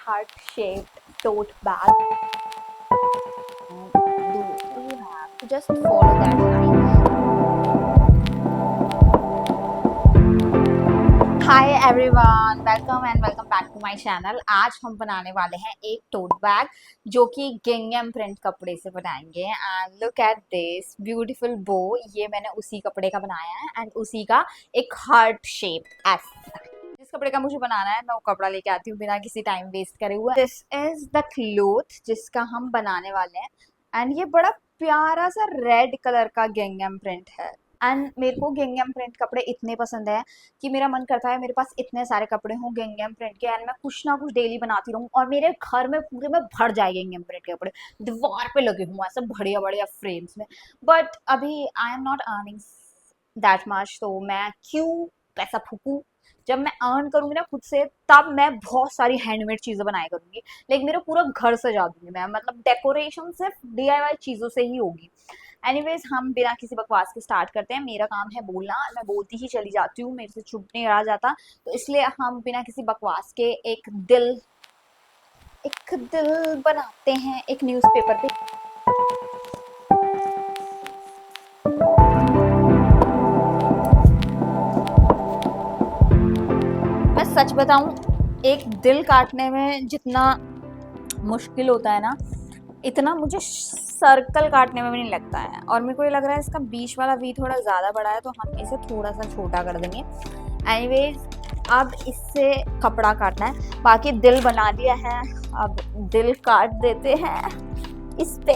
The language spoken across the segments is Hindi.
heart-shaped tote bag. You have to just follow that line. Hi everyone, welcome back to my channel. आज हम बनाने वाले हैं एक टोट बैग जो कि गिंघम प्रिंट कपड़े से बनाएंगे। And look at this beautiful बो, ये मैंने उसी कपड़े का बनाया है एंड उसी का एक हार्ट शेप ऐसा। जिस कपड़े का मुझे बनाना है मैं वो कपड़ा लेके आती हूँ बिना किसी टाइम वेस्ट करे हुए। दिस इज द क्लोथ जिसका हम बनाने वाले हैं एंड ये बड़ा प्यारा सा रेड कलर का गिंघम प्रिंट है। एंड मेरे को गिंघम प्रिंट कपड़े इतने पसंद है कि मेरा मन करता है मेरे पास इतने सारे कपड़े हों गिंघम प्रिंट के एंड मैं कुछ ना कुछ डेली बनाती रहूँ और मेरे घर में पूरे में भर जाए गिंघम प्रिंट के कपड़े, दीवार पे लगे हुए ऐसे बढ़िया बढ़िया फ्रेम्स में। बट अभी I am not earning that much, तो मैं क्यों पैसा फूकूं। जब मैं अर्न करूंगी ना खुद से तब मैं बहुत सारी हैंडमेड चीजें बनाया करूंगी। लाइक मेरा पूरा घर सजा दूंगी मैं, मतलब डेकोरेशन सिर्फ DIY चीजों से ही होगी। एनीवेज, हम बिना किसी बकवास के स्टार्ट करते हैं। मेरा काम है बोलना, मैं बोलती ही चली जाती हूँ, मेरे से चुप नहीं रहा जाता। तो इसलिए हम बिना किसी बकवास के एक दिल बनाते हैं एक न्यूज़पेपर पे। मैं सच बताऊं, एक दिल काटने में जितना मुश्किल होता है ना, इतना मुझे सर्कल काटने में भी नहीं लगता है। और मेरे को ये लग रहा है इसका बीच वाला वी थोड़ा ज़्यादा बड़ा है, तो हम इसे थोड़ा सा छोटा कर देंगे। एनीवेज, अब इससे कपड़ा काटना है। बाकी दिल बना दिया है, अब दिल काट देते हैं इस पे।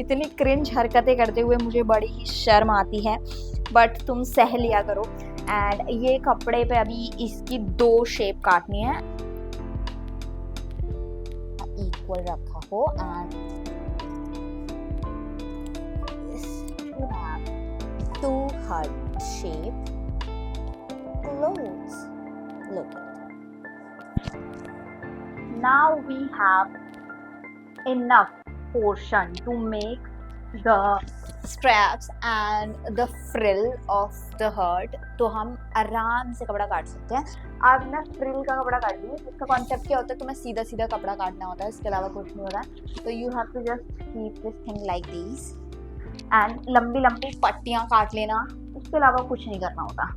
इतनी क्रिंज हरकतें करते हुए मुझे बड़ी ही शर्म आती है, बट तुम सह लिया करो। एंड ये कपड़े पे अभी इसकी 2 शेप काटनी है, इक्वल रखा हो। And you have 2 heart shape clothes. Look at. Now we have enough portion to make the straps and the frill of the heart. तो हम आराम से कपड़ा काट सकते हैं। अब मैं फ्रिल का कपड़ा काट रही हूँ। इसका कॉन्सेप्ट क्या होता है, तुम्हें सीधा सीधा कपड़ा काटना होता है, इसके अलावा कुछ नहीं होता है। तो you have to just keep this thing like this and लंबी लंबी पट्टियाँ काट लेना, उसके अलावा कुछ नहीं करना होता।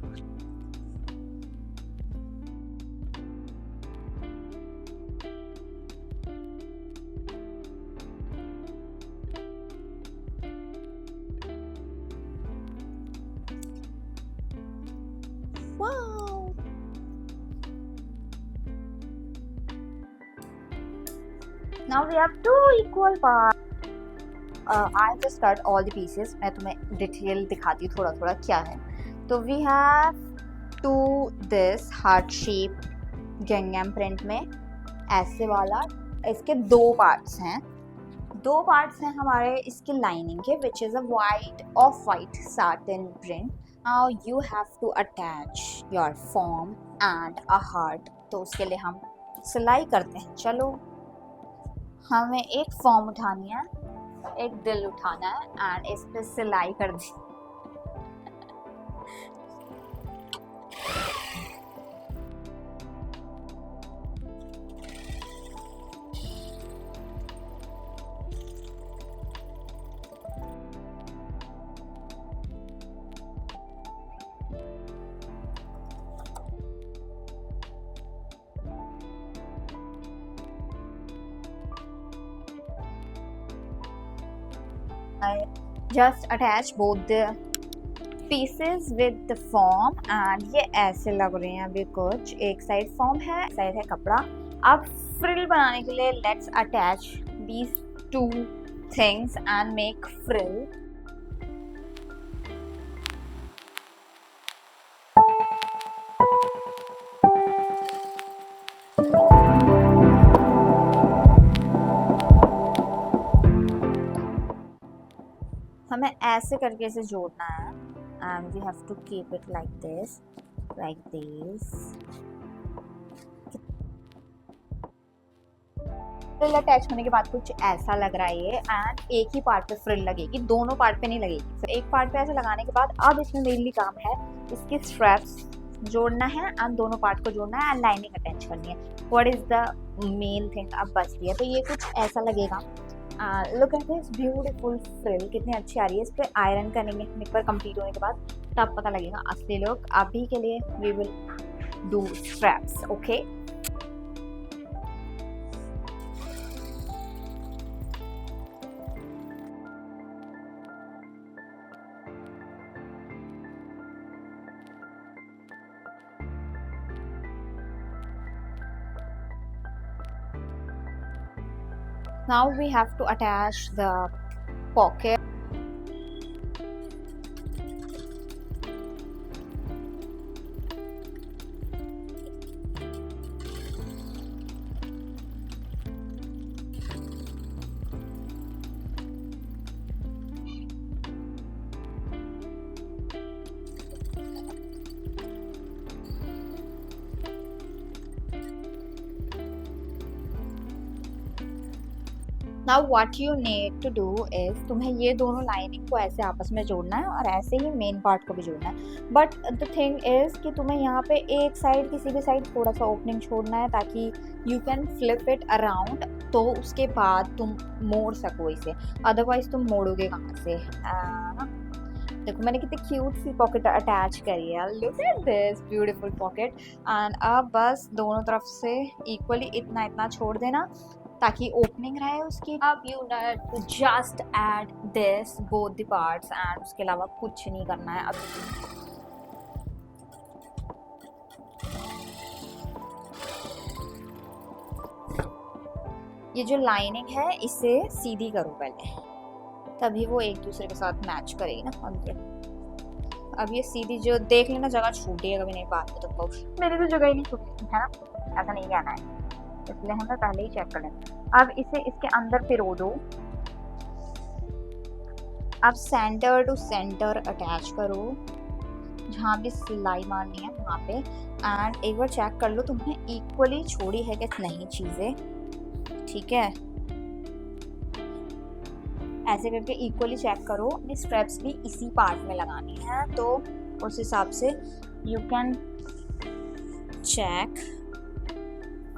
Wow. Now we have 2 equal parts. I just cut all the pieces. मैं तुम्हें डिटेल दिखाती हूँ थोड़ा थोड़ा क्या है। तो we have to this heart shape गिंघम प्रिंट में ऐसे वाला। इसके 2 पार्ट्स हैं। 2 पार्ट्स हैं हमारे इसकी लाइनिंग के, which is a of white satin print. Now you have to attach your form and a heart. तो उसके लिए हम सिलाई करते हैं। चलो, हमें एक फॉर्म उठानी है, एक दिल उठाना है एंड इस पे सिलाई कर दी। I just attach both the pieces with the form and ये ऐसे लग रहे हैं अभी कुछ। एक साइड फॉर्म है, एक साइड है कपड़ा। अब फ्रिल बनाने के लिए let's attach these 2 things and make frill. हमें ऐसे करके इसे जोड़ना है and we have to keep it like this. Frill attach होने के बाद कुछ ऐसा लग रहा है ये, एंड एक ही पार्ट पे फ्रिल लगेगी, दोनों पार्ट पे नहीं लगेगी। फिर एक पार्ट पे ऐसे लगाने के बाद अब इसमें मेनली काम है इसकी स्ट्रैप्स जोड़ना है एंड दोनों पार्ट को जोड़ना है एंड लाइनिंग अटैच करनी है. What is the main thing अब बचती है. तो ये कुछ ऐसा लगेगा. Look at this beautiful frill, कितनी अच्छी आ रही है. इस पर आयरन करेंगे हम एक बार कंप्लीट होने के बाद, तब पता लगेगा असली लुक. अभी के लिए we will do straps. Okay. Now we have to attach the pocket. Now what you need to do is, तुम्हें ये दोनों लाइनिंग को ऐसे आपस में जोड़ना है और ऐसे ही मेन पार्ट को भी जोड़ना है. बट द थिंग इज कि तुम्हें यहाँ पे एक साइड, किसी भी साइड थोड़ा सा ओपनिंग छोड़ना है ताकि you can flip it around, तो उसके बाद तुम मोड़ सको इसे. अदरवाइज तुम मोड़ोगे कहाँ से. देखो मैंने कितनी क्यूट सी पॉकेट अटैच करी है. Look at this beautiful pocket. And अब बस दोनों तरफ से इक्वली इतना इतना छोड़ देना ताकि ओपनिंग रहे उसकी. अब you need to just add this both the parts and उसके अलावा कुछ नहीं करना है. अब ये जो लाइनिंग है इसे सीधी करो पहले, तभी वो एक दूसरे के साथ मैच करेगी ना अंदर. अब ये सीधी जो देख लेना, जगह छूटी है कभी नहीं. बात तो तुम मेरी तो जगह ही नहीं छूटी है ना, ऐसा नहीं कहना है, इसलिए हमें पहले ही चेक कर लें. अब इसे इसके अंदर पिरो दो. अब सेंटर टू सेंटर अटैच करो, जहाँ भी सिलाई मारनी है वहाँ पे. एंड एक बार चेक कर लो तुमने इक्वली छोड़ी है कि नहीं चीज़ें. ठीक है, ऐसे करके इक्वली चेक करो. अपनी स्ट्रेप्स भी इसी पार्ट में लगानी है, तो उस हिसाब से यू कैन चेक.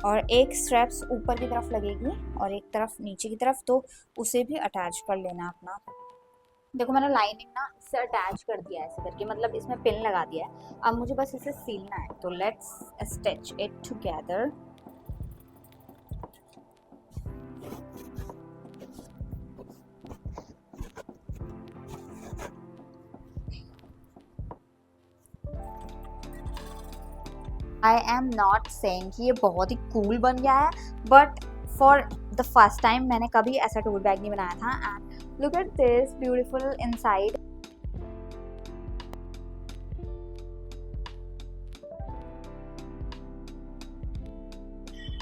और एक स्ट्रेप्स ऊपर की तरफ लगेगी और एक तरफ नीचे की तरफ, तो उसे भी अटैच कर लेना अपना. देखो मैंने लाइनिंग ना इससे अटैच कर दिया है ऐसे करके, मतलब इसमें पिन लगा दिया है. अब मुझे बस इसे सीलना है, तो let's stitch it together. I am not saying कि ये बहुत ही कूल बन गया है, but for the first time मैंने कभी ऐसा टूल बैग नहीं बनाया था. And look at this beautiful inside.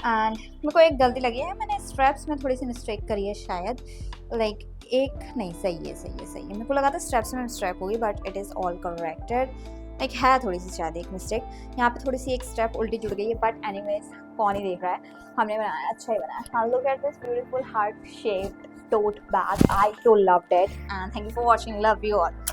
And मेरे को एक गलती लगी है, मैंने स्ट्रैप्स में थोड़ी सी मिस्टेक करी है शायद. लाइक एक नहीं, सही है सही है सही है. मेरे को लगा था स्ट्रैप्स में मिस्टेक होगी, but it is all corrected. Like है थोड़ी सी शायद एक मिस्टेक यहाँ पे, थोड़ी सी एक स्टेप उल्टी जुड़ गई है. बट एनीवेज कौन ही देख रहा है, हमने बनाया अच्छा ही बनाया. Look at this beautiful heart shaped tote bag. I so loved it, and thank you for watching. Love you all.